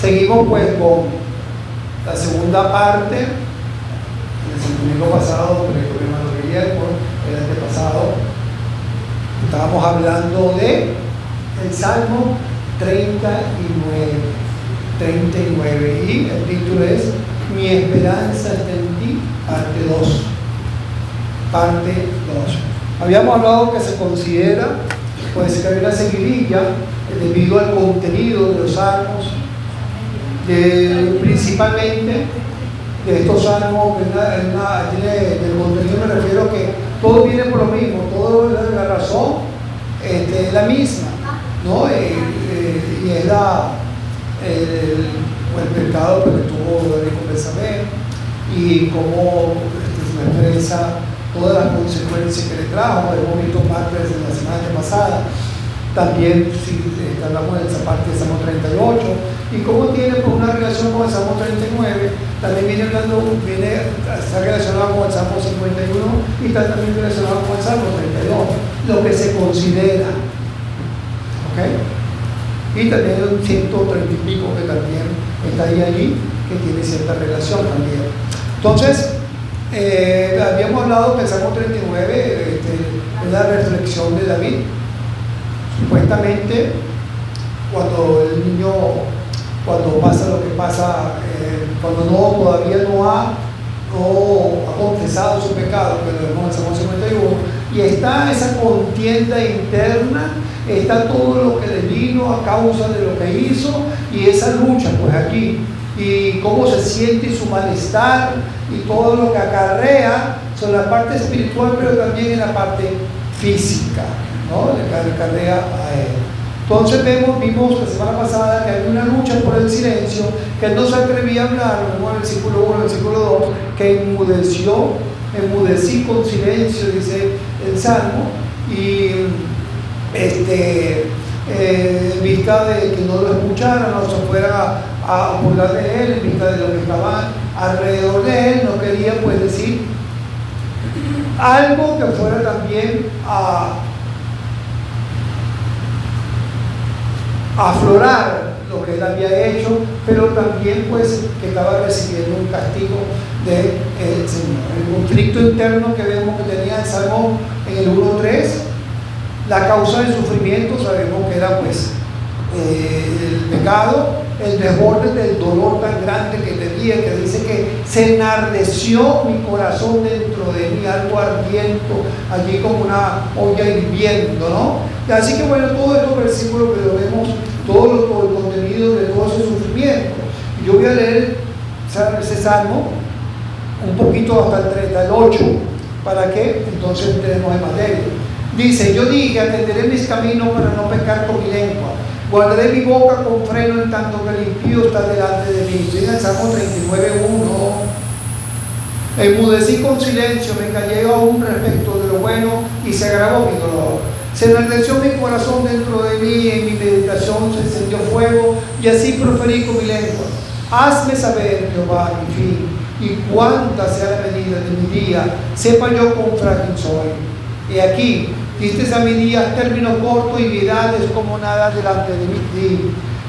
Seguimos pues con la segunda parte. El domingo pasado, hermano Guillermo, el antepasado, estábamos hablando de el Salmo 39 y el título es Mi esperanza está en ti, parte 2. Habíamos hablado que se considera pues que hay una seguidilla debido al contenido de los salmos, principalmente de estos salmos, del contenido me refiero que todo viene por lo mismo, toda la razón es la misma, ¿no? Y es el pecado que tuvo David con Betsabé y cómo se expresa todas las consecuencias que le trajo. Hemos visto parte desde la semana pasada. También si hablamos de esa parte del Salmo 38 y cómo tiene pues, una relación con el Salmo 39, también está relacionado con el Salmo 51 y está también relacionado con el Salmo 32, lo que se considera, ¿ok? Y también hay un 130 y pico que también está allí, que tiene cierta relación también. Entonces, habíamos hablado que el Salmo 39 es la reflexión de David. Supuestamente, cuando el niño, cuando pasa lo que pasa, cuando todavía no ha confesado su pecado, que lo vemos en el Salmo 51, y está esa contienda interna, está todo lo que le vino a causa de lo que hizo, y esa lucha, pues aquí, y cómo se siente su malestar, y todo lo que acarrea, son la parte espiritual, pero también en la parte física, ¿no? Le acarrea a él. Entonces vimos la semana pasada que hay una lucha por el silencio, que él no se atrevía a hablar, como en el versículo 1, el versículo 2, que enmudecí con silencio, dice el Salmo, y en vista de que no lo escucharan, no se fuera a burlar de él, en vista de lo que estaban alrededor de él, no quería pues decir algo que fuera también a aflorar lo que él había hecho, pero también pues que estaba recibiendo un castigo del Señor. El conflicto interno que vemos que tenía el Salmo en el 1.3, la causa del sufrimiento sabemos que era pues el pecado, el desborde del dolor tan grande que tenía, que dice que se enardeció mi corazón dentro de mí, algo ardiendo allí como una olla hirviendo, ¿no? Y así que bueno, todos estos versículos que lo vemos, todo el contenido de todo ese sufrimiento. Y yo voy a leer ese salmo un poquito hasta el 38, para que entonces entremos en materia. Dice: yo dije, atenderé mis caminos para no pecar con mi lengua. Guardaré mi boca con freno en tanto que el impío está delante de mí. En el Salmo 39.1. Enmudecí con silencio, me callé aún respecto de lo bueno y se agravó mi dolor. Se enardeció mi corazón dentro de mí, en mi meditación se encendió fuego y así proferí con mi lengua. Hazme saber, Jehová, mi fin y cuánta sea la medida de mi día. Sepa yo cuán frágil soy. Y aquí diste a mi día término corto y piedades como nada delante de mí.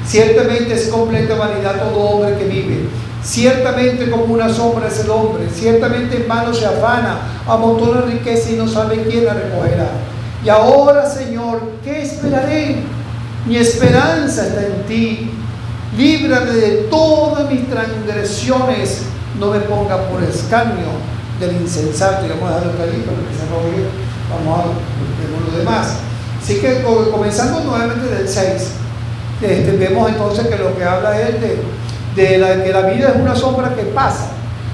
Ciertamente es completa vanidad todo hombre que vive. Ciertamente como una sombra es el hombre. Ciertamente en vano se afana, amontona riqueza y no sabe quién la recogerá. Y ahora, Señor, ¿qué esperaré? Mi esperanza está en ti. Líbrame de todas mis transgresiones. No me ponga por escarnio del insensato. Y vamos a dejarlo ahí para que se robe. Vamos a ver lo demás. Así que comenzando nuevamente del 6, vemos entonces que lo que habla es que la vida es una sombra que pasa.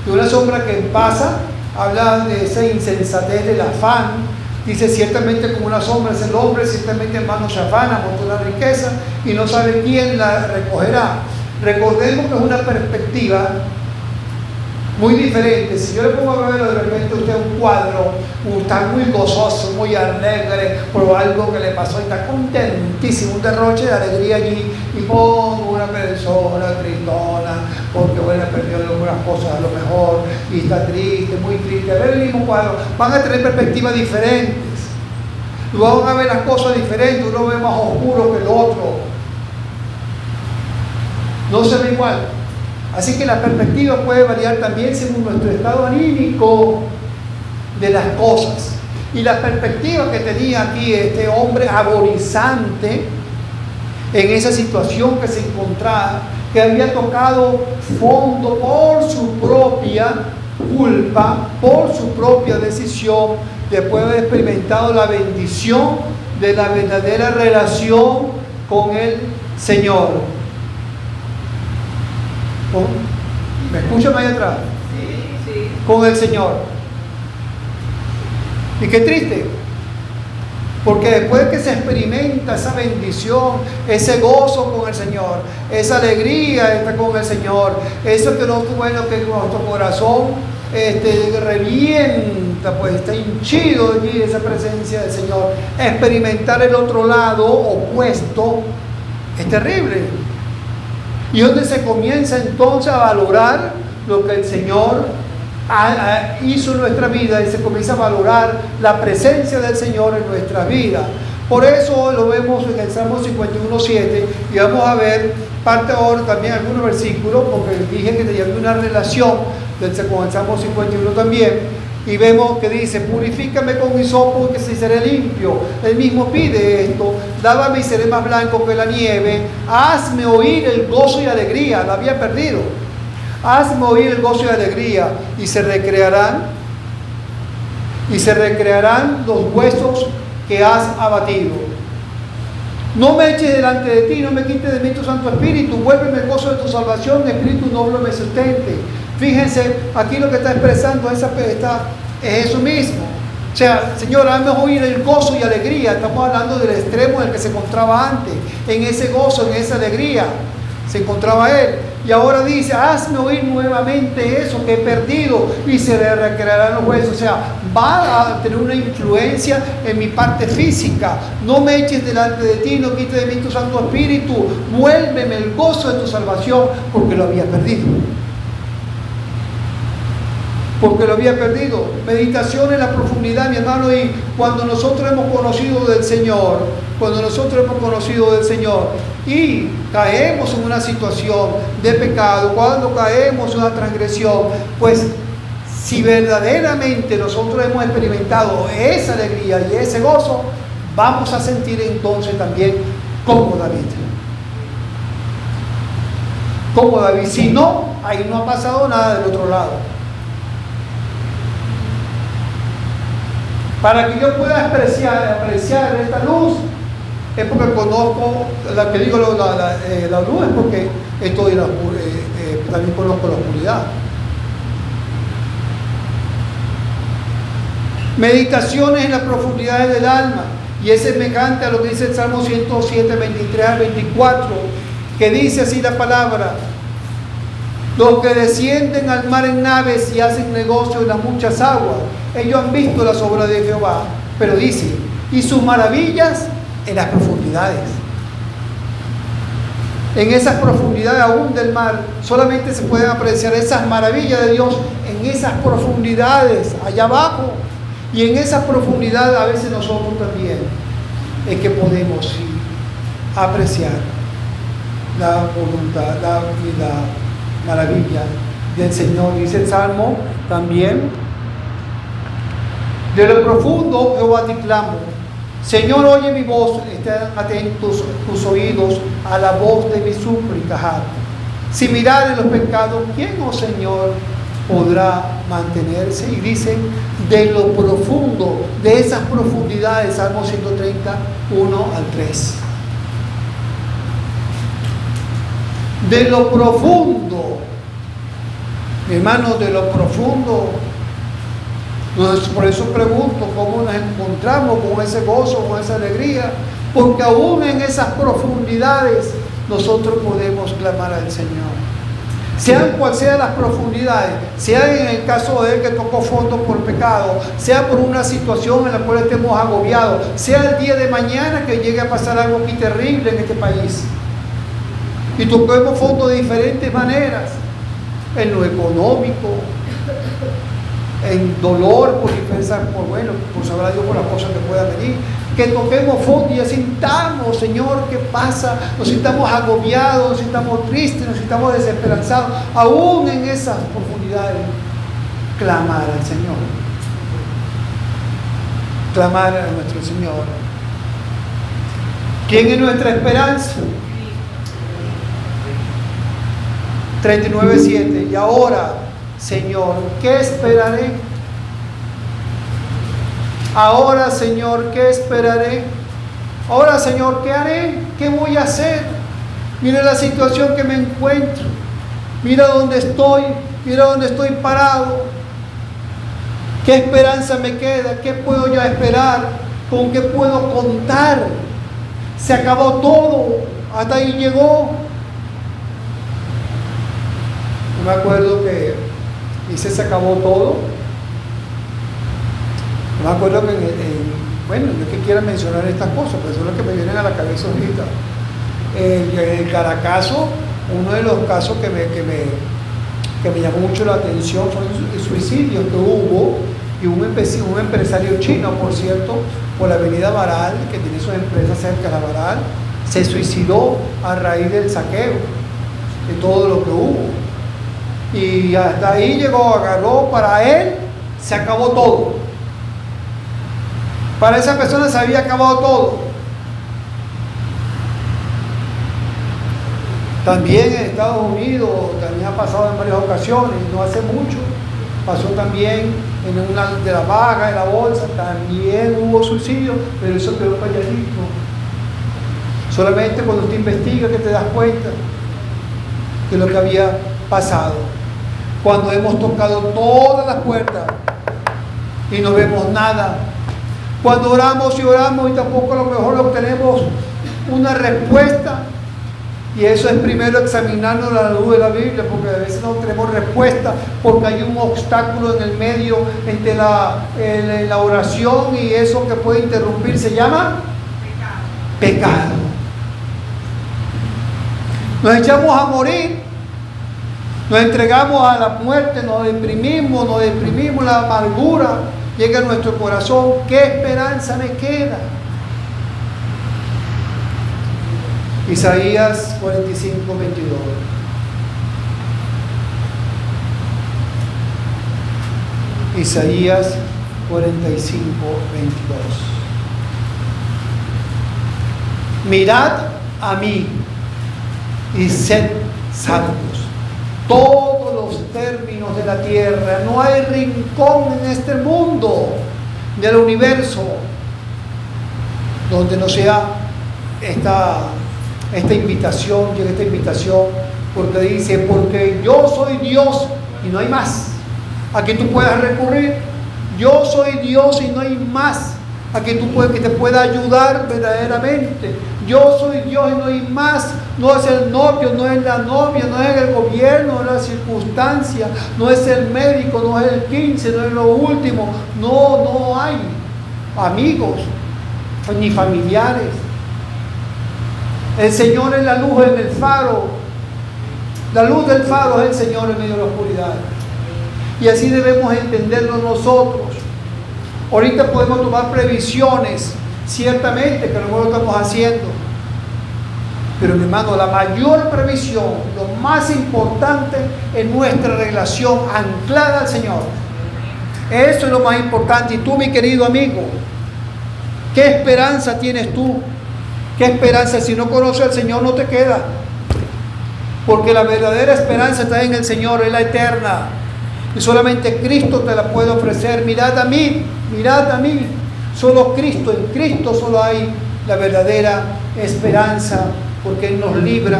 De una sombra que pasa, habla de esa insensatez del afán. Dice: ciertamente como una sombra es el hombre, ciertamente en vano se afana, amontona la riqueza y no sabe quién la recogerá. Recordemos que es una perspectiva muy diferente. Si yo le pongo a ver de repente a usted un cuadro, está muy gozoso, muy alegre por algo que le pasó y está contentísimo, un derroche de alegría allí, y pongo una persona tristona porque bueno, perdió algunas cosas a lo mejor y está triste, muy triste. A ver el mismo cuadro, van a tener perspectivas diferentes, van a ver las cosas diferentes, uno ve más oscuro que el otro. no se ve igual. Así que la perspectiva puede variar también según nuestro estado anímico de las cosas. Y la perspectiva que tenía aquí este hombre agonizante en esa situación que se encontraba, que había tocado fondo por su propia culpa, por su propia decisión, después de haber experimentado la bendición de la verdadera relación con el Señor. ¿Me escuchan ahí atrás? Sí, sí. Con el Señor. Y qué triste, porque después que se experimenta esa bendición, ese gozo con el Señor, esa alegría está con el Señor, eso que no es bueno, que nuestro corazón revienta, pues está hinchido allí esa presencia del Señor. Experimentar el otro lado opuesto es terrible. Y donde se comienza entonces a valorar lo que el Señor hizo en nuestra vida, y se comienza a valorar la presencia del Señor en nuestra vida. Por eso lo vemos en el Salmo 51:7, y vamos a ver parte ahora también algunos versículos, porque dije que había una relación con el Salmo 51 también, y vemos que dice: purifícame con hisopo, que se seré limpio. Él mismo pide esto: lávame y seré más blanco que la nieve. Hazme oír el gozo y alegría. La había perdido. Hazme oír el gozo y alegría, y se recrearán los huesos que has abatido. No me eches delante de ti, no me quites de mí tu Santo Espíritu. Vuélveme el gozo de tu salvación, Espíritu noble me sustente. Fíjense, aquí lo que está expresando es eso mismo. O sea, Señor, hazme oír el gozo y alegría. Estamos hablando del extremo en el que se encontraba antes. En ese gozo, en esa alegría se encontraba él. Y ahora dice: hazme oír nuevamente eso que he perdido, y se le recrearán los huesos. O sea, va a tener una influencia en mi parte física. No me eches delante de ti, no quites de mí tu Santo Espíritu. Vuélveme el gozo de tu salvación, porque lo había perdido. Porque lo había perdido. Meditación en la profundidad, mi hermano. Y cuando nosotros hemos conocido del Señor, y caemos en una situación de pecado, cuando caemos en una transgresión, pues si verdaderamente nosotros hemos experimentado esa alegría y ese gozo, vamos a sentir entonces también como David. Como David. Si no, ahí no ha pasado nada del otro lado. Para que yo pueda apreciar esta luz, es porque conozco, la que digo la luz es porque estoy también conozco la oscuridad. Meditaciones en las profundidades del alma, y es semejante a lo que dice el Salmo 107, 23 al 24, que dice así la palabra: los que descienden al mar en naves y hacen negocio en las muchas aguas, ellos han visto las obras de Jehová, pero dice: y sus maravillas en las profundidades. En esas profundidades aún del mar, solamente se pueden apreciar esas maravillas de Dios en esas profundidades, allá abajo. Y en esas profundidades a veces nosotros también es que podemos apreciar la voluntad, la maravilla del Señor. Dice el Salmo también: de lo profundo, Jehová, te clamo. Señor, oye mi voz, estén atentos tus oídos a la voz de mi súplica. Si mirare los pecados, ¿quién, oh Señor, podrá mantenerse? Y dice: de lo profundo, de esas profundidades, Salmo 130, 1 al 3. De lo profundo, mi hermano, de lo profundo. Por eso pregunto: ¿cómo nos encontramos con ese gozo, con esa alegría? Porque aún en esas profundidades nosotros podemos clamar al Señor. Sean cuales sean las profundidades, sea en el caso de él que tocó fondo por pecado, sea por una situación en la cual estemos agobiados, sea el día de mañana que llegue a pasar algo aquí terrible en este país, y toquemos fondo de diferentes maneras, en lo económico, en dolor por diferencias, por saber a Dios por las cosas que puedan venir, que toquemos fondo y ya sintamos, Señor, ¿qué pasa? Nos sintamos agobiados, nos sintamos tristes, nos sintamos desesperanzados, aún en esas profundidades, clamar al Señor, clamar a nuestro Señor. ¿Quién es nuestra esperanza? 39:7. Y ahora, Señor, ¿qué esperaré? Ahora, Señor, ¿qué esperaré? Ahora, Señor, ¿qué haré? ¿Qué voy a hacer? Mira la situación que me encuentro. Mira dónde estoy. Mira dónde estoy parado. ¿Qué esperanza me queda? ¿Qué puedo ya esperar? ¿Con qué puedo contar? Se acabó todo. Hasta ahí llegó. Yo me acuerdo que dice se acabó todo. Me acuerdo que, bueno, no es que quiera mencionar estas cosas, pero son las que me vienen a la cabeza ahorita. En Caracazo, uno de los casos que me llamó mucho la atención fue el suicidio que hubo, y un empresario chino, por cierto, por la avenida Baral, que tiene sus empresas cerca de la Baral, se suicidó a raíz del saqueo, de todo lo que hubo. Y hasta ahí llegó, agarró, para él se acabó todo. Para esa persona se había acabado todo. También en Estados Unidos, también ha pasado en varias ocasiones, no hace mucho, pasó también en una de las vagas de la bolsa, también hubo suicidio, pero eso quedó calladito. Solamente cuando usted investiga que te das cuenta de lo que había pasado. Cuando hemos tocado todas las puertas y no vemos nada. Cuando oramos y oramos y tampoco a lo mejor obtenemos una respuesta. Y eso es primero examinarnos a la luz de la Biblia, porque a veces no tenemos respuesta, porque hay un obstáculo en el medio entre la oración y eso que puede interrumpir. Se llama pecado. Nos echamos a morir, nos entregamos a la muerte, nos deprimimos, la amargura llega a nuestro corazón. ¿Qué esperanza me queda? Isaías 45, 22. Isaías 45, 22. Mirad a mí y sed salvos todos los términos de la tierra. No hay rincón en este mundo del universo donde no sea esta invitación, porque dice, porque yo soy Dios y no hay más a que tú puedas recurrir. Yo soy Dios y no hay más a que te pueda ayudar verdaderamente. Yo soy Dios y no hay más. No es el novio, no es la novia, no es el gobierno, no es la circunstancia, no es el médico, no es el 15, no es lo último. No hay amigos ni familiares. El Señor es la luz en el faro. La luz del faro es el Señor en medio de la oscuridad. Y así debemos entenderlo nosotros. Ahorita podemos tomar previsiones, ciertamente, que no lo estamos haciendo. Pero mi hermano, la mayor previsión, lo más importante es nuestra relación anclada al Señor. Eso es lo más importante. Y tú, mi querido amigo, ¿qué esperanza tienes tú? ¿Qué esperanza? Si no conoces al Señor, no te queda. Porque la verdadera esperanza está en el Señor, es la eterna. Y solamente Cristo te la puede ofrecer. Mirad a mí. Solo Cristo, en Cristo solo hay la verdadera esperanza, porque Él nos libra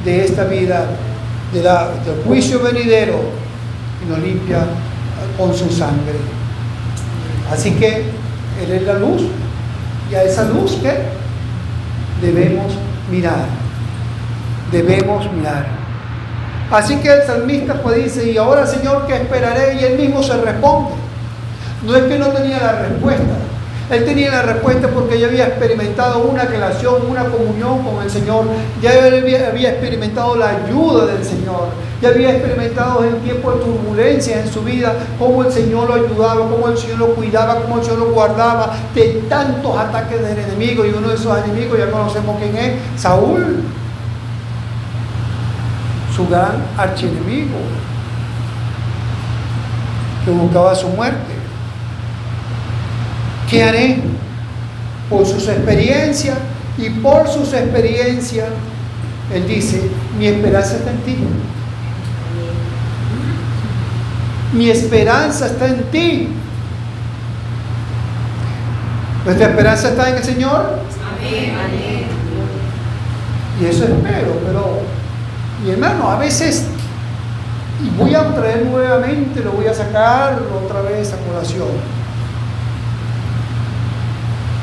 de esta vida, del juicio venidero, y nos limpia con su sangre. Así que Él es la luz, y a esa luz ¿qué? Debemos mirar. Así que el salmista pues dice, y ahora Señor, ¿qué esperaré? Y él mismo se responde. No es que no tenía la respuesta. Él tenía la respuesta porque ya había experimentado una relación, una comunión con el Señor. Ya había experimentado la ayuda del Señor. ya había experimentado en tiempos de turbulencia en su vida, cómo el Señor lo ayudaba, cómo el Señor lo cuidaba, cómo el Señor lo guardaba de tantos ataques del enemigo. Y uno de esos enemigos, ya conocemos quién es, Saúl, su gran archienemigo, que buscaba su muerte. ¿Qué haré? Por sus experiencias, y por sus experiencias, él dice, mi esperanza está en ti. Mi esperanza está en ti. ¿Nuestra esperanza está en el Señor? Amén. Y eso espero, pero, mi hermano, a veces, y voy a traer nuevamente, lo voy a sacar otra vez a colación.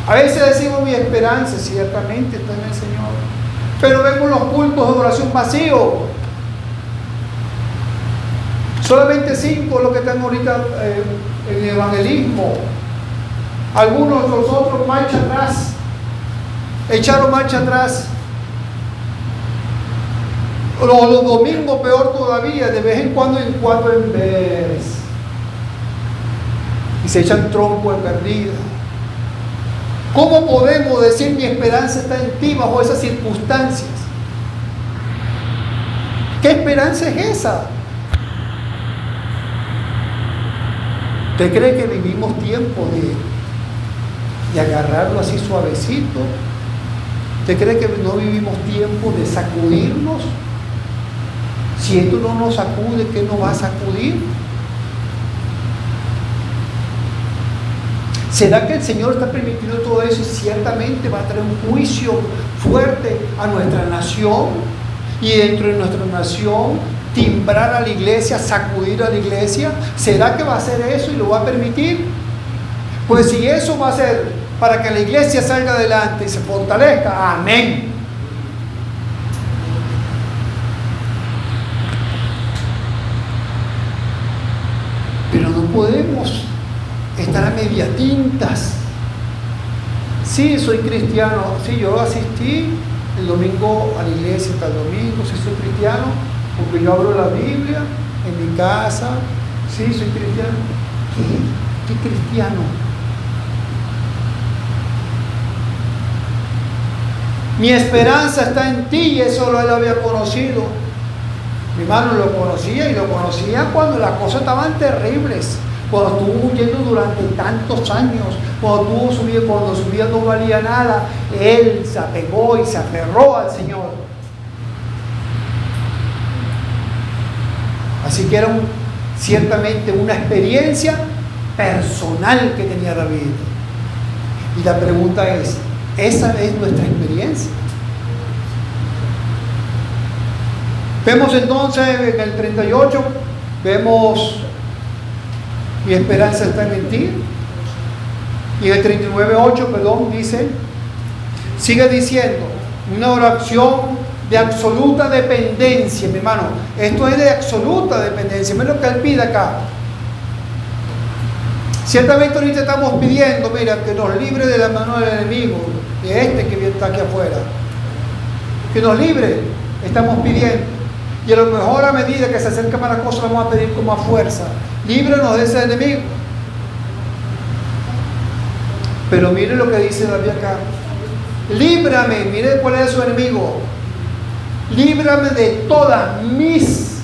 A veces decimos mi esperanza, ciertamente está en el Señor, pero vemos los cultos de oración vacíos. Solamente 5 los que están ahorita en el evangelismo. Algunos de los otros marcha atrás, echaron marcha atrás. Los domingos peor todavía, de vez en cuando en vez. Y se echan trompo en perdida. ¿Cómo podemos decir mi esperanza está en ti bajo esas circunstancias? ¿Qué esperanza es esa? ¿Usted cree que vivimos tiempo de agarrarlo así suavecito? ¿Usted cree que no vivimos tiempo de sacudirnos? Si esto no nos sacude, ¿qué nos va a sacudir? ¿Será que el Señor está permitiendo todo eso y ciertamente va a traer un juicio fuerte a nuestra nación? Y dentro de nuestra nación, timbrar a la iglesia, sacudir a la iglesia. ¿Será que va a hacer eso y lo va a permitir? Pues si eso va a ser para que la iglesia salga adelante y se fortalezca, amén. Pero no podemos estar a mediatintas. Sí, soy cristiano, sí, yo asistí el domingo a la iglesia hasta el domingo, sí soy cristiano, porque yo abro la Biblia en mi casa, sí, soy cristiano. ¿Qué cristiano? Mi esperanza está en ti, y eso él lo había conocido. Mi hermano lo conocía, y lo conocía cuando las cosas estaban terribles, cuando estuvo huyendo durante tantos años, cuando su vida no valía nada. Él se apegó y se aferró al Señor. Así que era ciertamente una experiencia personal que tenía David. Y la pregunta es, ¿esa es nuestra experiencia? Vemos entonces en el 38, vemos mi esperanza está en ti. Y en el 39:8, perdón, dice, sigue diciendo, una oración de absoluta dependencia, mi hermano. Esto es de absoluta dependencia, es lo que él pide acá. Ciertamente ahorita estamos pidiendo, mira, que nos libre de la mano del enemigo, de este que está aquí afuera. Que nos libre, estamos pidiendo. Y a lo mejor a medida que se acerca más la cosa, vamos a pedir con más fuerza. Líbranos de ese enemigo. Pero mire lo que dice David acá. Líbrame, mire cuál es su enemigo. Líbrame de todas mis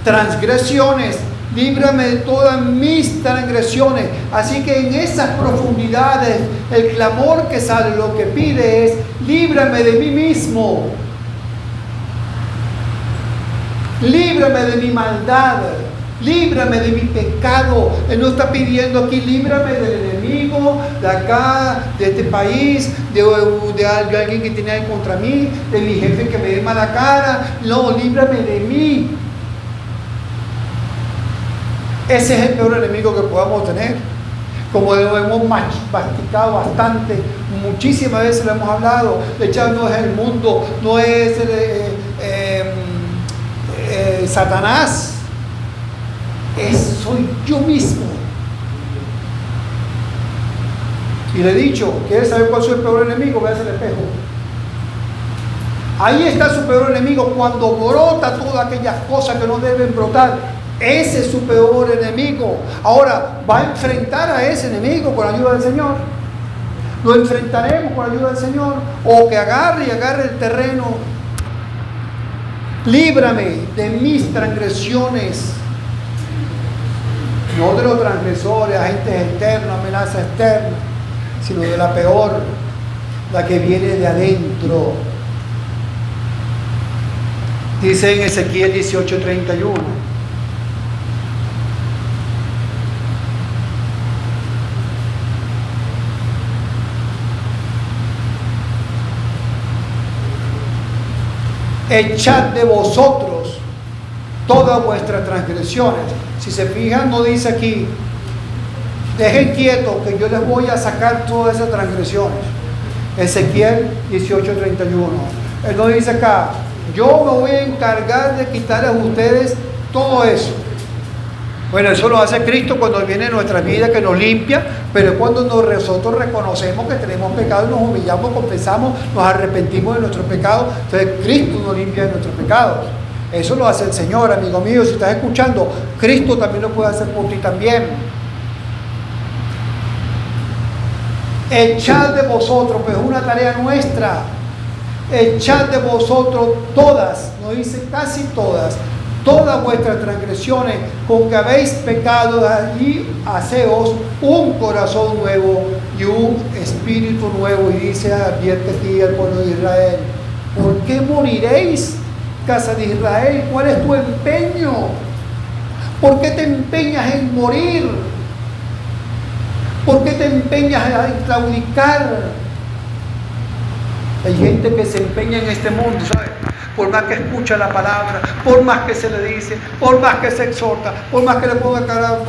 transgresiones. Líbrame de todas mis transgresiones. Así que en esas profundidades, el clamor que sale, lo que pide es, líbrame de mí mismo. Líbrame de mi maldad. Líbrame de mi pecado. Él no está pidiendo aquí, líbrame del enemigo, de acá, de este país, de alguien que tiene algo contra mí, de mi jefe que me dé mala cara. No, líbrame de mí. Ese es el peor enemigo que podamos tener. Como lo hemos masticado bastante, muchísimas veces lo hemos hablado. De hecho, no es el mundo, no es Satanás. Soy yo mismo. Y le he dicho, ¿quieres saber cuál es el peor enemigo? Véase el espejo. Ahí está su peor enemigo, cuando brota todas aquellas cosas que no deben brotar. Ese es su peor enemigo. Ahora, va a enfrentar a ese enemigo con la ayuda del Señor. Lo enfrentaremos con la ayuda del Señor. O que agarre el terreno. Líbrame de mis transgresiones. No de los transgresores, agentes externos, amenazas externas, sino de la peor, la que viene de adentro. Dice en Ezequiel 18:31. Echad de vosotros todas vuestras transgresiones. Si se fijan, no dice aquí, dejen quietos que yo les voy a sacar todas esas transgresiones. Ezequiel 18:31. Él no dice acá, yo me voy a encargar de quitarles a ustedes todo eso. Bueno, eso lo hace Cristo cuando viene en nuestra vida, que nos limpia, pero cuando nosotros reconocemos que tenemos pecado, nos humillamos, confesamos, nos arrepentimos de nuestros pecados, entonces Cristo nos limpia de nuestros pecados. Eso lo hace el Señor, amigo mío. Si estás escuchando, Cristo también lo puede hacer por ti también. Echad de vosotros, pues es una tarea nuestra. Echad de vosotros todas, no dice casi todas vuestras transgresiones con que habéis pecado, y haceos un corazón nuevo y un espíritu nuevo. Y dice, advierte aquí al pueblo de Israel, ¿por qué moriréis, casa de Israel? ¿Cuál es tu empeño? ¿Por qué te empeñas en morir? ¿Por qué te empeñas en claudicar? Hay gente que se empeña en este mundo, ¿sabes? Por más que escucha la palabra, por más que se le dice, por más que se exhorta, por más que le ponga cara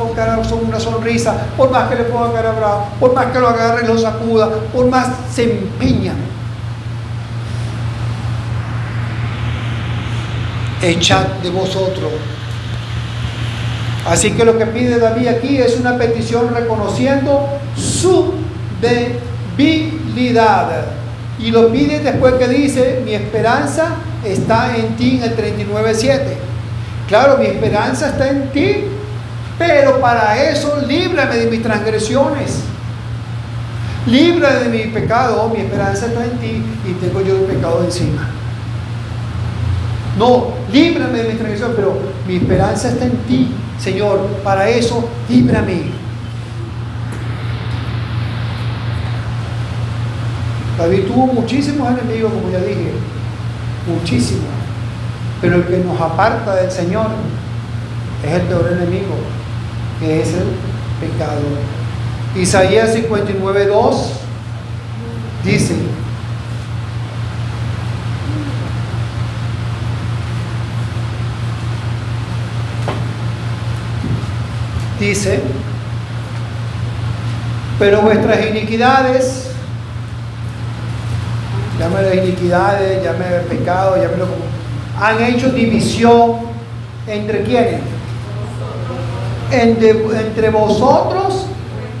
una sonrisa, por más que le ponga cara brava, por más que lo agarre y lo sacuda, por más se empeñan. Echad de vosotros. Así que lo que pide David aquí es una petición reconociendo su debilidad. Y lo pide después que dice, mi esperanza está en ti, en el 39:7. Claro, mi esperanza está en ti, pero para eso líbrame de mis transgresiones. Líbrame de mi pecado. Oh, mi esperanza está en ti y tengo yo el pecado encima. No, líbrame de mis transgresiones, pero mi esperanza está en ti, Señor. Para eso, líbrame. David tuvo muchísimos enemigos, como ya dije, muchísimos, pero el que nos aparta del Señor es el peor enemigo, que es el pecado. Isaías 59:2 dice, pero vuestras iniquidades, llámelo iniquidades, llámelo pecado, llámelo como, han hecho división entre ¿quiénes? Entre vosotros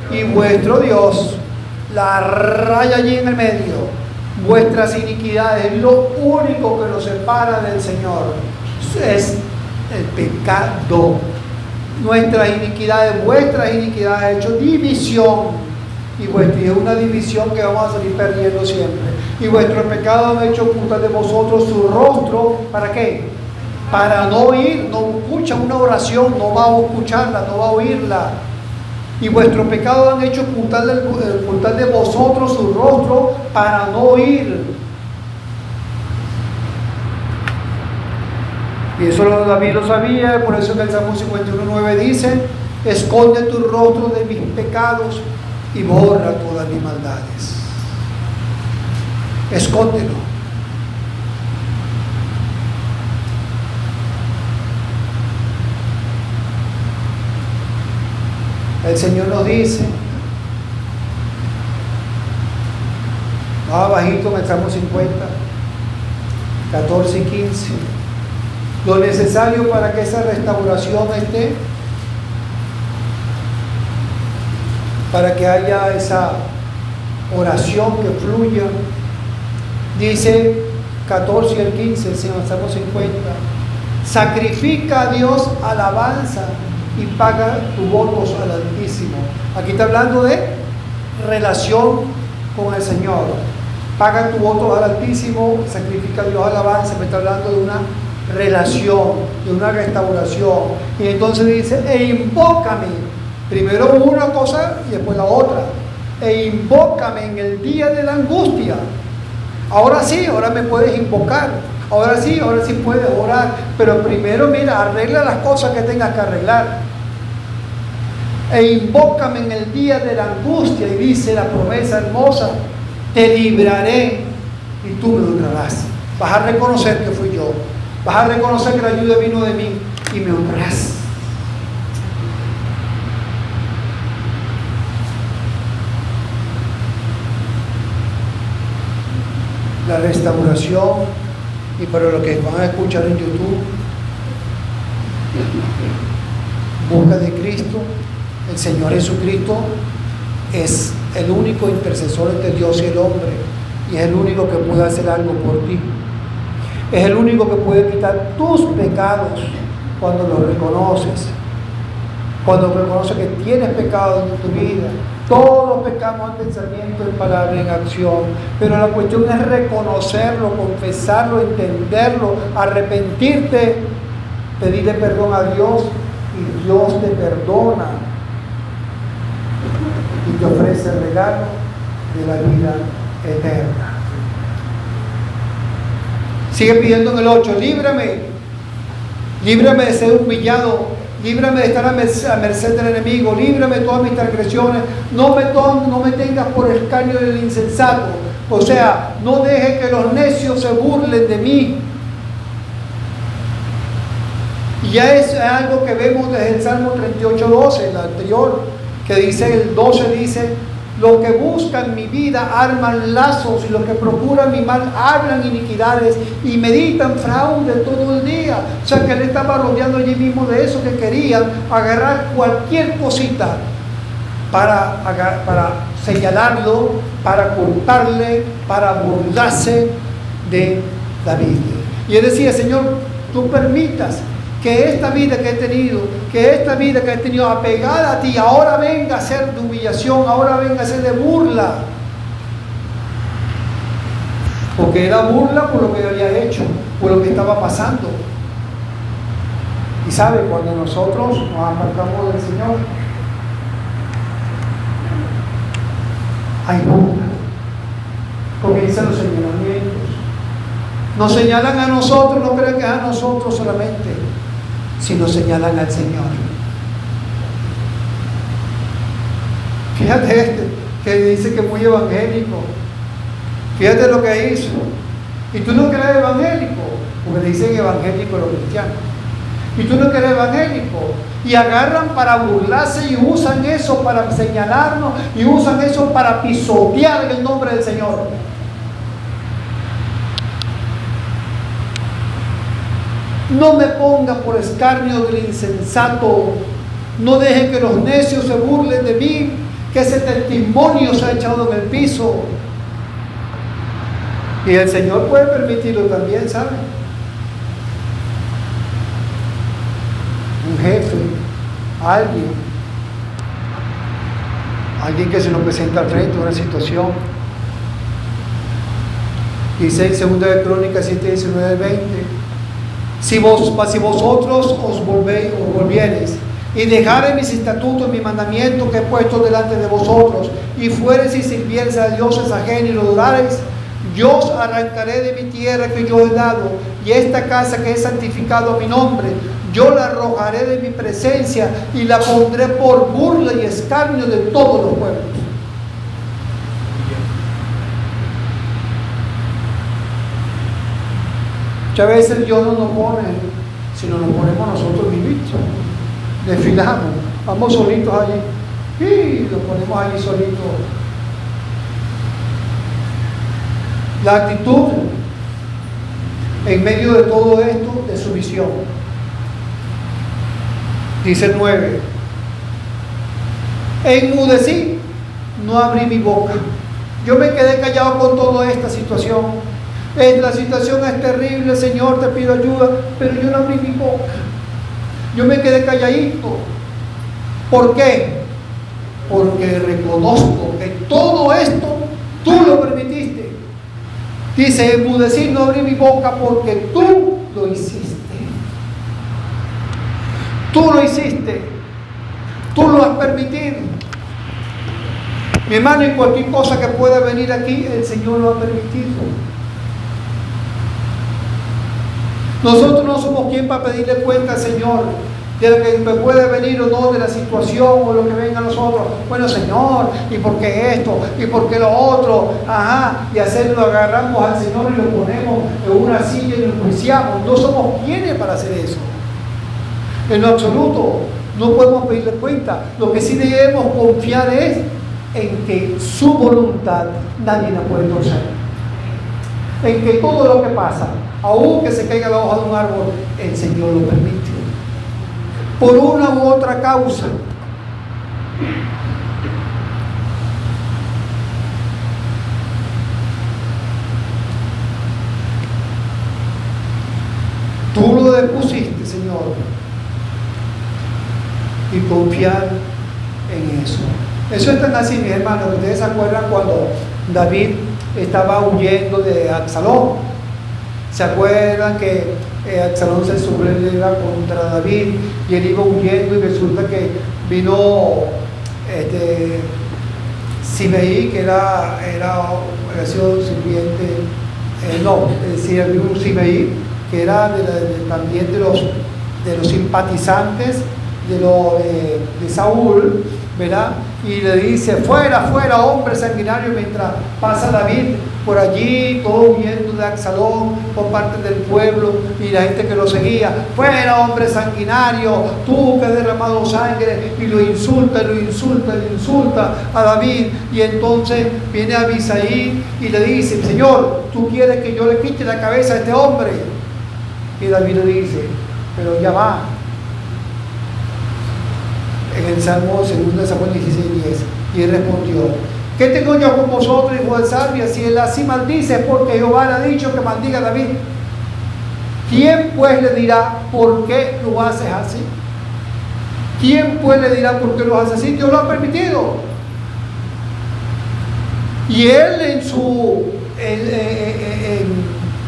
y vuestro Dios. La raya allí en el medio. Vuestras iniquidades, lo único que nos separa del Señor es el pecado. Nuestras iniquidades, vuestras iniquidades han hecho división. Y es una división que vamos a salir perdiendo siempre. Y vuestros pecados han hecho ocultar de vosotros su rostro. ¿Para qué? Para no oír. No escucha una oración, no va a escucharla, no va a oírla. Y vuestros pecados han hecho ocultar de vosotros su rostro para no oír. Y eso David lo sabía, por eso en el Salmo 51:9 dice, esconde tu rostro de mis pecados y borra todas mis maldades. Escóndelo. El Señor nos dice, más abajito en el Salmo 50, 14 y 15, lo necesario para que esa restauración esté, para que haya esa oración que fluya. Dice, 14 y el 15, si avanzamos en cuenta. Sacrifica a Dios alabanza y paga tus votos al Altísimo. Aquí está hablando de relación con el Señor. Paga tus votos al Altísimo, sacrifica a Dios alabanza. Me está hablando de una relación, de una restauración. Y entonces dice, e invócame. Primero una cosa y después la otra. E invócame en el día de la angustia. Ahora sí, ahora me puedes invocar. Ahora sí puedes orar. Pero primero, mira, arregla las cosas que tengas que arreglar. E invócame en el día de la angustia. Y dice la promesa hermosa, te libraré y tú me honrarás. Vas a reconocer que fui yo. Vas a reconocer que la ayuda vino de mí y me honrarás. La restauración, y para los que van a escuchar en YouTube, busca de Cristo. El Señor Jesucristo es el único intercesor entre Dios y el hombre, y es el único que puede hacer algo por ti. Es el único que puede quitar tus pecados cuando los reconoces. Cuando reconoces que tienes pecado en tu vida. Todos pecamos en pensamiento, en palabra, en acción. Pero la cuestión es reconocerlo, confesarlo, entenderlo, arrepentirte, pedirle perdón a Dios y Dios te perdona y te ofrece el regalo de la vida eterna. Sigue pidiendo en el 8, líbrame de ser humillado, líbrame de estar a merced del enemigo, líbrame de todas mis transgresiones, no me tengas por escarnio del insensato, o sea, no deje que los necios se burlen de mí. Y ya es algo que vemos desde el Salmo 38:12, el anterior, que dice, el 12 dice, los que buscan mi vida arman lazos y los que procuran mi mal hablan iniquidades y meditan fraude todo el día. O sea que él estaba rodeando allí mismo de eso, que querían agarrar cualquier cosita para señalarlo, para culparle, para burlarse de David. Y él decía, Señor, tú permitas que esta vida que he tenido apegada a ti, ahora venga a ser de humillación, ahora venga a ser de burla. Porque era burla por lo que había hecho, por lo que estaba pasando. Y sabe, cuando nosotros nos apartamos del Señor, hay burla. Comienzan los señalamientos. Nos señalan a nosotros, no crean que es a nosotros solamente, sino señalan al Señor. Fíjate que dice que es muy evangélico. Fíjate lo que hizo. Y tú no crees evangélico, porque le dicen evangélico a los cristianos. Y tú no crees evangélico. Y agarran para burlarse y usan eso para señalarnos y usan eso para pisotear el nombre del Señor. No me ponga por escarnio del insensato. No deje que los necios se burlen de mí, que ese testimonio se ha echado en el piso. Y el Señor puede permitirlo también, ¿sabe? Un jefe, alguien que se nos presenta al frente de una situación. Dice en 2 de Crónicas 7:19-20, si vosotros os volviereis y dejareis mis estatutos, mis mandamientos que he puesto delante de vosotros, y fuereis y sirviereis a dioses ajenos y lo adorareis, yo os arrancaré de mi tierra que yo he dado, y esta casa que he santificado a mi nombre, yo la arrojaré de mi presencia y la pondré por burla y escarnio de todos los pueblos. Muchas veces Dios no nos pone, sino nos ponemos nosotros mismos. Desfilamos, vamos solitos allí y nos ponemos allí solitos. La actitud en medio de todo esto de sumisión. Dice el 9: enmudecí, no abrí mi boca. Yo me quedé callado con toda esta situación. La situación es terrible, Señor, te pido ayuda, pero yo no abrí mi boca. Yo me quedé calladito. ¿Por qué? Porque reconozco que todo esto tú lo permitiste. Dice, enmudecí, no abrí mi boca porque tú lo hiciste. Tú lo hiciste. Tú lo has permitido. Mi hermano, y cualquier cosa que pueda venir aquí, el Señor lo ha permitido. Nosotros no somos quien para pedirle cuenta al Señor de lo que me puede venir o no, de la situación o lo que venga a nosotros. Bueno, Señor, ¿y por qué esto? ¿Y por qué lo otro? Ajá, y hacerlo, agarramos al Señor y lo ponemos en una silla y lo enjuiciamos. No somos quienes para hacer eso. En lo absoluto, no podemos pedirle cuenta. Lo que sí debemos confiar es en que su voluntad nadie la puede torcer. En que todo lo que pasa, aun que se caiga la hoja de un árbol, el Señor lo permite. Por una u otra causa. Tú lo depusiste, Señor. Y confiar en eso. Eso es tan así, mis hermanos. Ustedes se acuerdan cuando David estaba huyendo de Absalón. ¿Se acuerdan que Absalón se subleva contra David y él iba huyendo y resulta que vino Simeí, que era sido sirviente, había un Simeí que era también de los simpatizantes de Saúl, ¿verdad? Y le dice, fuera, fuera, hombre sanguinario, mientras pasa David por allí, todo huyendo de Absalón por parte del pueblo y la gente que lo seguía. Fuera, hombre sanguinario, tú que has derramado sangre, y lo insulta a David. Y entonces viene Abisaí y le dice, Señor, ¿tú quieres que yo le quite la cabeza a este hombre? Y David le dice, pero ya va. En el Salmo 2 Samuel 16:10, y él respondió, ¿qué tengo yo con vosotros, hijo de Salvia? Si él así maldice, es porque Jehová le ha dicho que maldiga a David. ¿Quién pues le dirá por qué lo haces así? ¿Quién pues le dirá por qué lo haces así? Dios lo ha permitido. Y él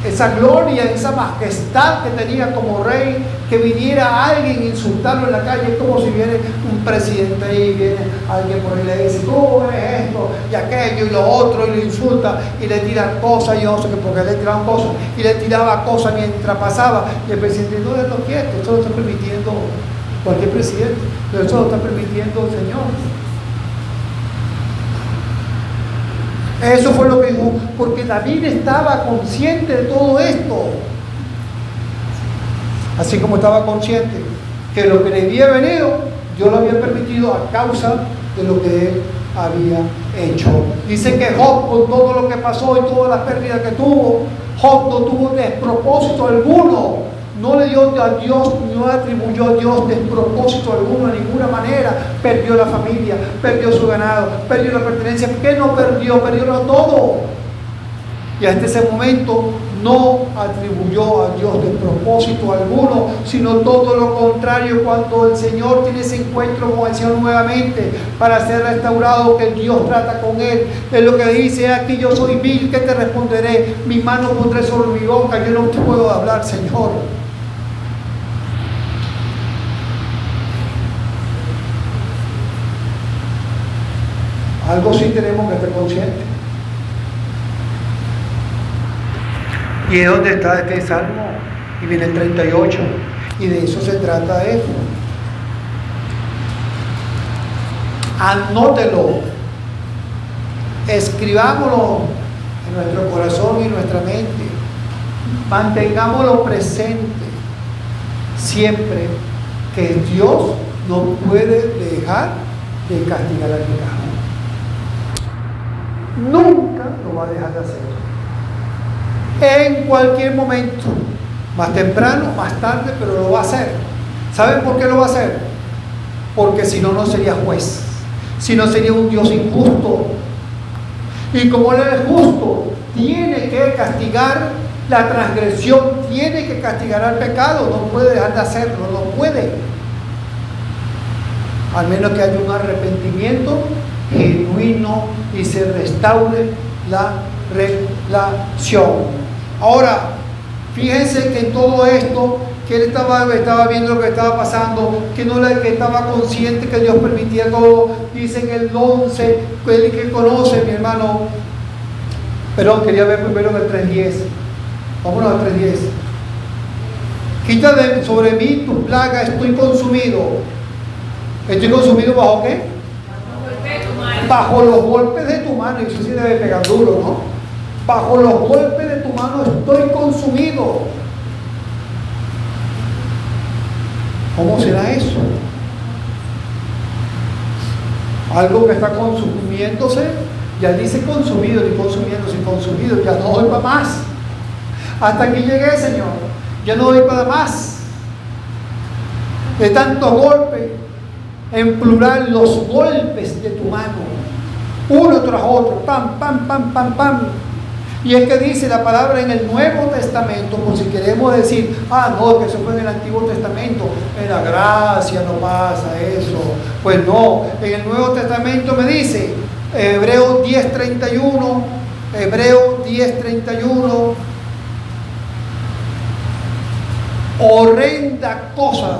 esa gloria, esa majestad que tenía como rey, que viniera alguien a insultarlo en la calle, es como si viene un presidente ahí, viene alguien por ahí y le dice, tú eres esto y aquello y lo otro, y lo insulta y le tira cosas, y yo no sé qué, porque le tiraban cosas, y le tiraba cosas mientras pasaba, y el presidente no le lo quieto, esto lo está permitiendo cualquier presidente, pero esto lo está permitiendo el Señor. Eso fue lo que dijo, porque David estaba consciente de todo esto. Así como estaba consciente que lo que le había venido, Dios lo había permitido a causa de lo que él había hecho. Dice que Job, con todo lo que pasó y todas las pérdidas que tuvo, Job no tuvo despropósito alguno. No le dio a Dios, no atribuyó a Dios despropósito alguno de ninguna manera. Perdió la familia, perdió su ganado, perdió la pertenencia. ¿Qué no perdió? Perdió todo. Y hasta ese momento no atribuyó a Dios despropósito alguno, sino todo lo contrario. Cuando el Señor tiene ese encuentro con el Señor nuevamente para ser restaurado, que Dios trata con él, es lo que dice: aquí yo soy vil, ¿qué te responderé? Mi mano pondré sobre mi boca, yo no te puedo hablar, Señor. Algo sí tenemos que estar conscientes. ¿Y es donde está este salmo? Y viene el 38. Y de eso se trata esto. Anótelo. Escribámoslo en nuestro corazón y en nuestra mente. Mantengámoslo presente. Siempre que Dios no puede dejar de castigar al pecado. Nunca lo va a dejar de hacer. En cualquier momento, más temprano, más tarde, pero lo va a hacer. ¿Saben por qué lo va a hacer? Porque si no, no sería juez, si no sería un Dios injusto. Y como Él es justo, tiene que castigar la transgresión, tiene que castigar al pecado, no puede dejar de hacerlo, no puede. Al menos que haya un arrepentimiento genuino y se restaure la relación. Ahora, fíjense que en todo esto, que él estaba viendo lo que estaba pasando, que estaba consciente que Dios permitía todo. Dice en el 11, el que conoce, mi hermano, perdón, quería ver primero en el 3:10. Vámonos al 3:10. Quita sobre mí tu plaga, estoy consumido. ¿Estoy consumido bajo qué? Bajo los golpes de tu mano. Y eso sí debe pegar duro, ¿no? Bajo los golpes de tu mano estoy consumido. ¿Cómo será eso? Algo que está consumiéndose, ya dice consumido, ni consumiéndose, consumido, ya no doy para más. Hasta aquí llegué, Señor, ya no doy para más. De tantos golpes, en plural, los golpes de tu mano, uno tras otro, pam, pam, pam, pam, pam. Y es que dice la palabra en el Nuevo Testamento, por si queremos decir, no, que eso fue en el Antiguo Testamento, en la gracia no pasa eso. Pues no, en el Nuevo Testamento me dice, Hebreos 10:31, horrenda cosa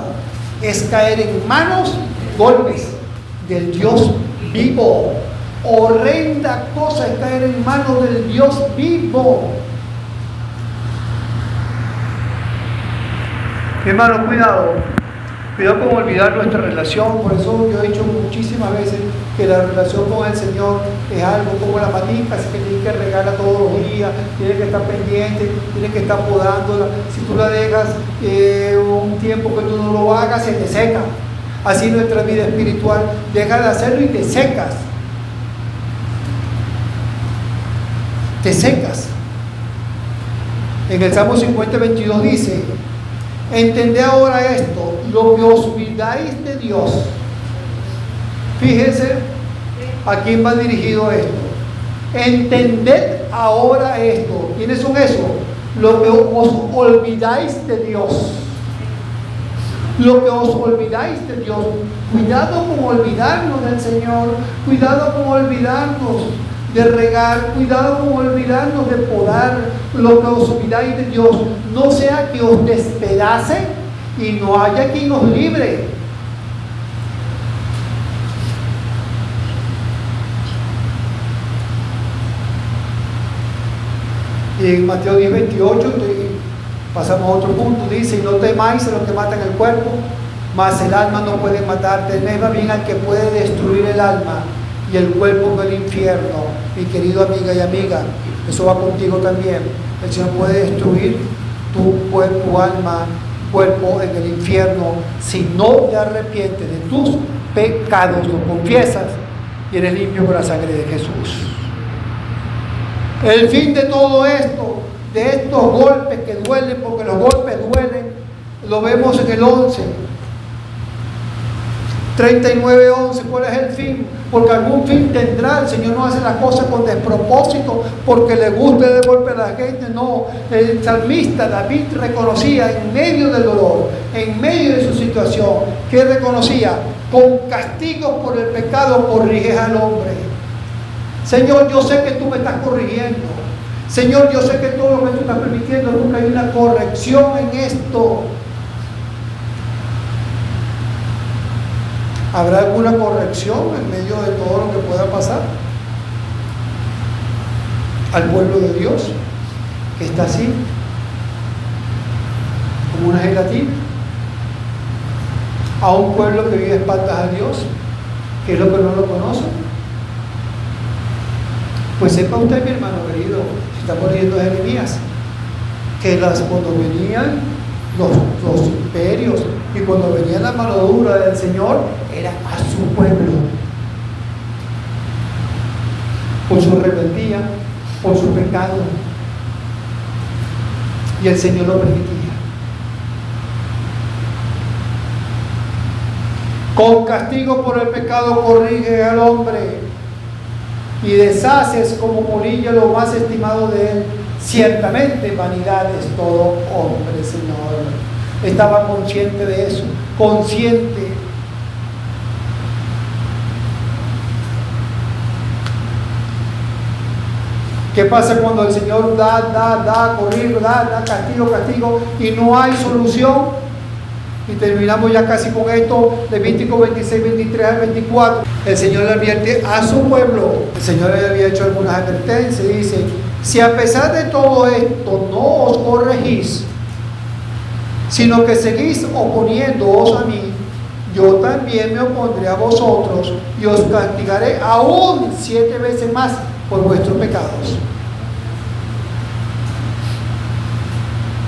es caer en manos, golpes del Dios vivo. Horrenda cosa es caer en manos del Dios vivo. Mi hermano, cuidado con olvidar nuestra relación. Por eso yo he dicho muchísimas veces que la relación con el Señor es algo como la matica, así que tiene que regarla todos los días, tiene que estar pendiente, tiene que estar podándola. Si tú la dejas un tiempo que tú no lo hagas, se te seca. Así nuestra vida espiritual, deja de hacerlo y te secas. Te secas. En el Salmo 50:22 dice: entended ahora esto, lo que os olvidáis de Dios. Fíjense a quién va dirigido esto. Entended ahora esto. ¿Quiénes son esos? Lo que os olvidáis de Dios. Lo que os olvidáis de Dios. Cuidado con olvidarnos del Señor. Cuidado con olvidarnos de regar, cuidado con olvidarnos de podar. Lo que os olvidáis de Dios, no sea que os despedace y no haya quien os libre. Y en Mateo 10:28 pasamos a otro punto, dice: y no temáis a los que matan el cuerpo, mas el alma no puede matar. Temed más bien al que puede destruir el alma y el cuerpo del infierno. Mi querido amiga y amiga, eso va contigo también. El Señor puede destruir tu cuerpo, alma, cuerpo en el infierno si no te arrepientes de tus pecados, lo confiesas y eres limpio por la sangre de Jesús. El fin de todo esto, de estos golpes que duelen, porque los golpes duelen, lo vemos en el 39:11. ¿Cuál es el fin? Porque algún fin tendrá. El Señor no hace las cosas con despropósito porque le guste de golpe a la gente. No, el salmista David reconocía en medio del dolor, en medio de su situación, que reconocía: con castigo por el pecado corriges al hombre. Señor, yo sé que tú me estás corrigiendo. Señor, yo sé que todo lo que tú estás permitiendo, nunca hay una corrección en esto. ¿Habrá alguna corrección en medio de todo lo que pueda pasar? Al pueblo de Dios, que está así, como una gelatina. A un pueblo que vive espaldas a Dios, que es lo que no lo conoce. Pues sepa usted, mi hermano querido, si estamos leyendo Jeremías, que cuando venían los imperios y cuando venía la mano dura del Señor, era a su pueblo, por su rebeldía, por su pecado, y el Señor lo permitía. Con castigo por el pecado corrige al hombre. y deshaces como polilla lo más estimado de él. Ciertamente vanidad es todo hombre, Señor. Estaba consciente de eso, consciente. ¿Qué pasa cuando el Señor da, corrijo, da, castigo, y no hay solución? Y terminamos ya casi con esto, Levítico 26, 23 al 24. El Señor le advierte a su pueblo. El Señor le había hecho algunas advertencias. Dice, si a pesar de todo esto no os corregís, sino que seguís oponiéndoos a mí, yo también me opondré a vosotros y os castigaré aún 7 veces más por vuestros pecados.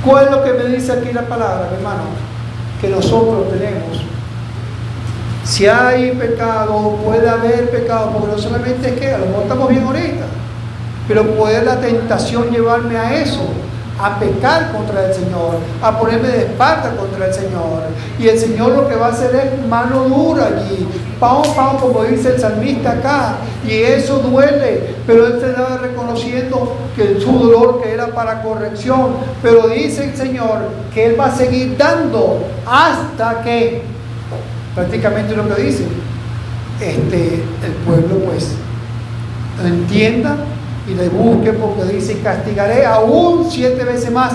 ¿Cuál es lo que me dice aquí la palabra, mi hermano? Que nosotros tenemos. Si hay pecado, puede haber pecado, porque no solamente es que a lo mejor estamos bien ahorita, pero puede la tentación llevarme a eso, a pecar contra el Señor, a ponerme de espalda contra el Señor. Y el Señor lo que va a hacer es mano dura allí, pao, como dice el salmista acá, y eso duele, pero Él se estaba reconociendo que su dolor que era para corrección, pero dice el Señor que Él va a seguir dando hasta que, prácticamente lo que dice, el pueblo pues entienda y le busque, porque dice, castigaré aún 7 veces más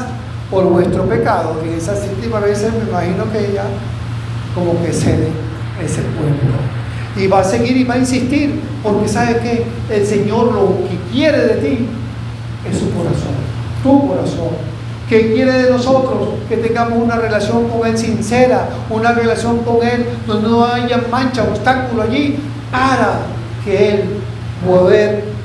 por vuestro pecado. Y esas 7 veces me imagino que ella como que cede ese pueblo. Y va a seguir y va a insistir, porque sabe que el Señor lo que quiere de ti es su corazón, tu corazón. ¿Qué quiere de nosotros? Que tengamos una relación con Él sincera, una relación con Él donde no haya mancha, obstáculo allí, para que Él poder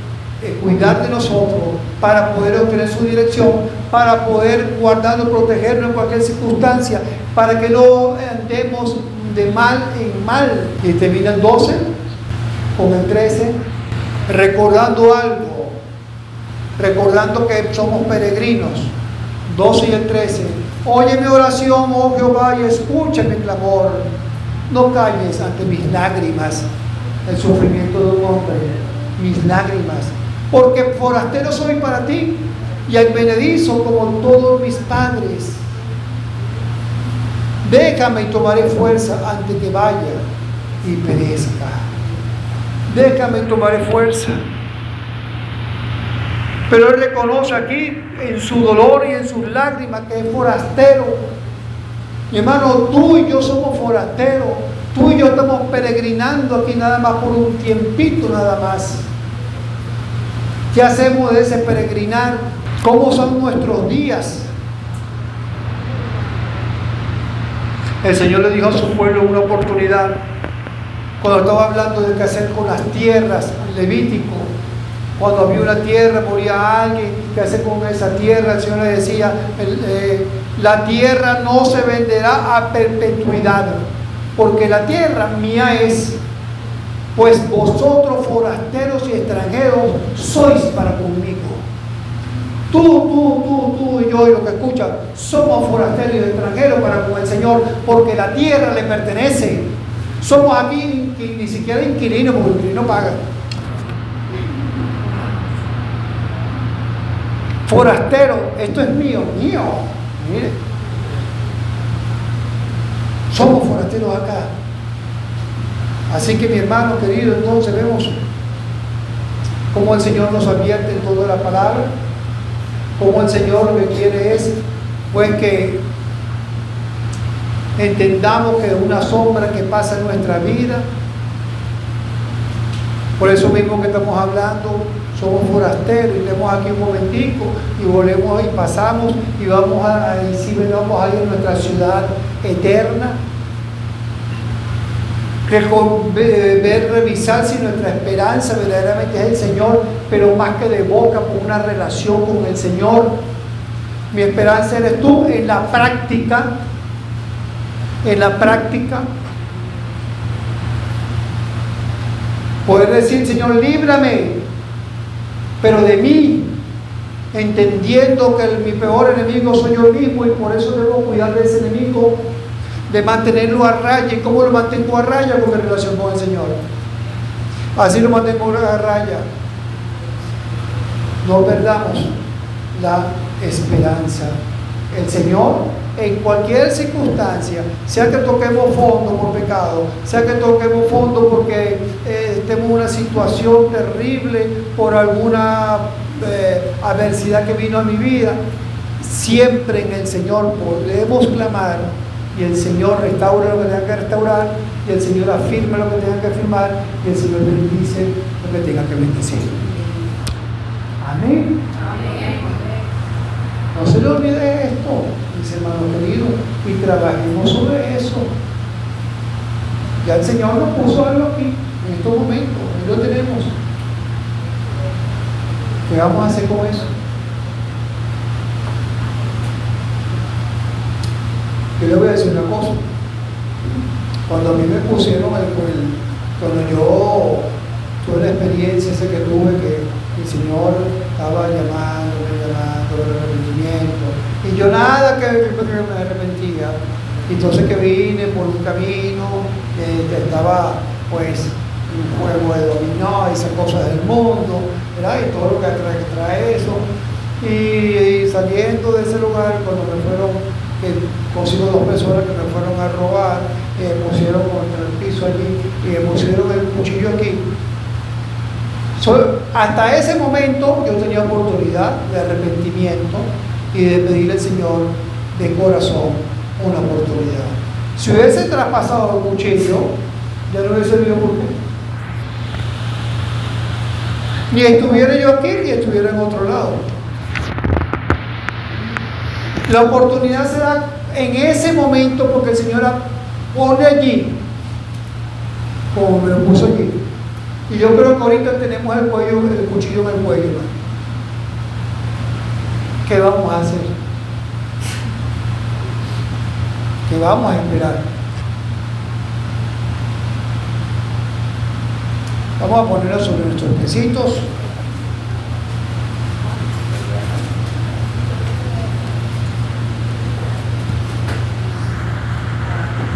cuidar de nosotros, para poder obtener su dirección, para poder guardarnos, protegernos en cualquier circunstancia, para que no andemos de mal en mal. Y termina el 12 con el 13, recordando algo, recordando que somos peregrinos. 12 y el 13, oye mi oración, oh Jehová, y escucha mi clamor. No calles ante mis lágrimas, el sufrimiento de un hombre, mis lágrimas, porque forastero soy para ti y advenedizo como todos mis padres. Déjame y tomaré fuerza antes que vaya y perezca. Déjame y tomaré fuerza. Pero Él reconoce aquí en su dolor y en sus lágrimas que es forastero. Mi hermano, tú y yo somos forasteros. Tú y yo estamos peregrinando aquí nada más por un tiempito nada más. ¿Qué hacemos de ese peregrinar? ¿Cómo son nuestros días? El Señor le dijo a su pueblo en una oportunidad, cuando estaba hablando de qué hacer con las tierras, Levítico. Cuando había una tierra, moría alguien, ¿qué hacer con esa tierra? El Señor le decía, la tierra no se venderá a perpetuidad, porque la tierra mía es, pues vosotros forasteros y extranjeros sois para conmigo. Tú y yo y los que escuchan, somos forasteros y extranjeros para con el Señor, porque la tierra le pertenece. Somos aquí ni siquiera inquilinos, porque el inquilino paga. Forastero, esto es mío. Mire, somos forasteros acá. Así que mi hermano querido, entonces vemos cómo el Señor nos advierte en toda la palabra, cómo el Señor lo que quiere es pues que entendamos que es una sombra que pasa en nuestra vida. Por eso mismo que estamos hablando, somos forasteros y tenemos aquí un momentico y volvemos y pasamos y vamos a ir a nuestra ciudad eterna. Revisar si nuestra esperanza verdaderamente es el Señor, pero más que de boca, por una relación con el Señor. Mi esperanza eres tú en la práctica. Poder decir, Señor, líbrame, pero de mí, entendiendo que mi peor enemigo soy yo mismo y por eso debo cuidar de ese enemigo, de mantenerlo a raya. ¿Y cómo lo mantengo a raya? Con mi relación con el Señor. Así lo mantengo a raya. No perdamos la esperanza. El Señor, en cualquier circunstancia, sea que toquemos fondo por pecado, sea que toquemos fondo porque estemos en una situación terrible por alguna adversidad que vino a mi vida, siempre en el Señor podemos clamar y el Señor restaura lo que tenga que restaurar, y el Señor afirma lo que tenga que afirmar, y el Señor bendice lo que tenga que bendecir. Amén. No se le olvide esto, mis hermanos queridos, y trabajemos sobre eso. Ya el Señor nos puso algo aquí, en estos momentos, ahí lo tenemos. ¿Qué vamos a hacer con eso? Yo le voy a decir una cosa. Cuando a mí me pusieron cuando yo tuve la experiencia esa que tuve, que el Señor estaba llamando el arrepentimiento, y yo nada que me arrepentía. Entonces que vine por un camino que estaba pues un juego de dominó, esas cosas del mundo, ¿verdad? Y todo lo que trae eso. Y saliendo de ese lugar, cuando me fueron, que consigo 2 personas que me fueron a robar, pusieron contra el piso allí y me pusieron el cuchillo aquí. Hasta ese momento yo tenía oportunidad de arrepentimiento y de pedirle al Señor de corazón una oportunidad. Si hubiese traspasado el cuchillo, ya no hubiese servido por qué. Ni estuviera yo aquí, ni estuviera en otro lado. La oportunidad se da en ese momento porque el Señor la pone allí, como me lo puso allí. Y yo creo que ahorita tenemos el cuchillo en el cuello, ¿no? ¿Qué vamos a hacer? ¿Qué vamos a esperar? Vamos a ponerlo sobre nuestros piecitos.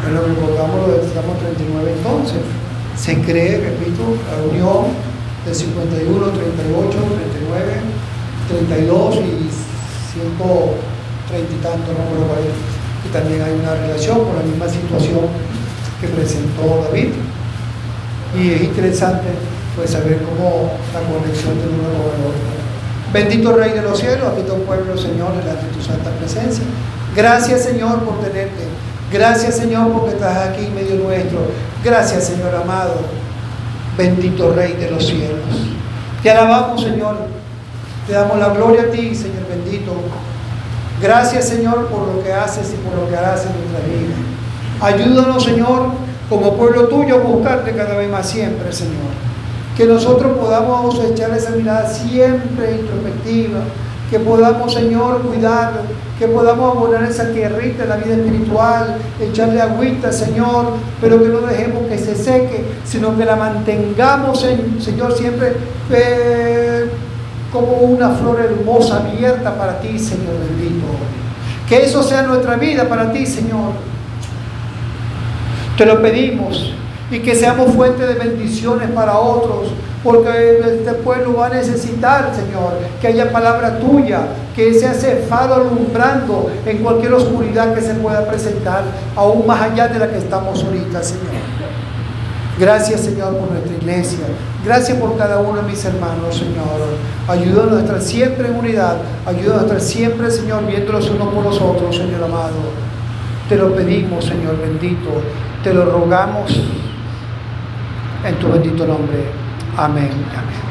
Bueno, recordamos lo del Salmo 39 entonces. Se cree, repito, la unión de 51, 38, 39, 32 y 130 y tanto, no me acuerdo. Y también hay una relación con la misma situación que presentó David. Y es interesante pues saber cómo la conexión de uno con el otro. Bendito Rey de los cielos, aquí está un pueblo, Señor, delante de tu santa presencia. Gracias, Señor, por tenerte. Gracias, Señor, porque estás aquí en medio nuestro. Gracias, Señor amado. Bendito Rey de los cielos. Te alabamos, Señor. Te damos la gloria a ti, Señor bendito. Gracias, Señor, por lo que haces y por lo que harás en nuestra vida. Ayúdanos, Señor, como pueblo tuyo, a buscarte cada vez más siempre, Señor. Que nosotros podamos echar esa mirada siempre introspectiva. Que podamos, Señor, cuidarlo, que podamos abonar esa tierrita en la vida espiritual, echarle agüita, Señor, pero que no dejemos que se seque, sino que la mantengamos, Señor, siempre como una flor hermosa abierta para ti, Señor bendito. Que eso sea nuestra vida para ti, Señor. Te lo pedimos, y que seamos fuente de bendiciones para otros, porque este pueblo va a necesitar, Señor, que haya palabra tuya, que ese hace faro alumbrando en cualquier oscuridad que se pueda presentar, aún más allá de la que estamos ahorita, Señor. Gracias, Señor, por nuestra iglesia. Gracias por cada uno de mis hermanos, Señor. Ayúdanos a estar siempre en unidad. Ayúdanos a estar siempre, Señor, viéndolos unos por los otros, Señor amado. Te lo pedimos, Señor bendito. Te lo rogamos en tu bendito nombre. Amén. Amén.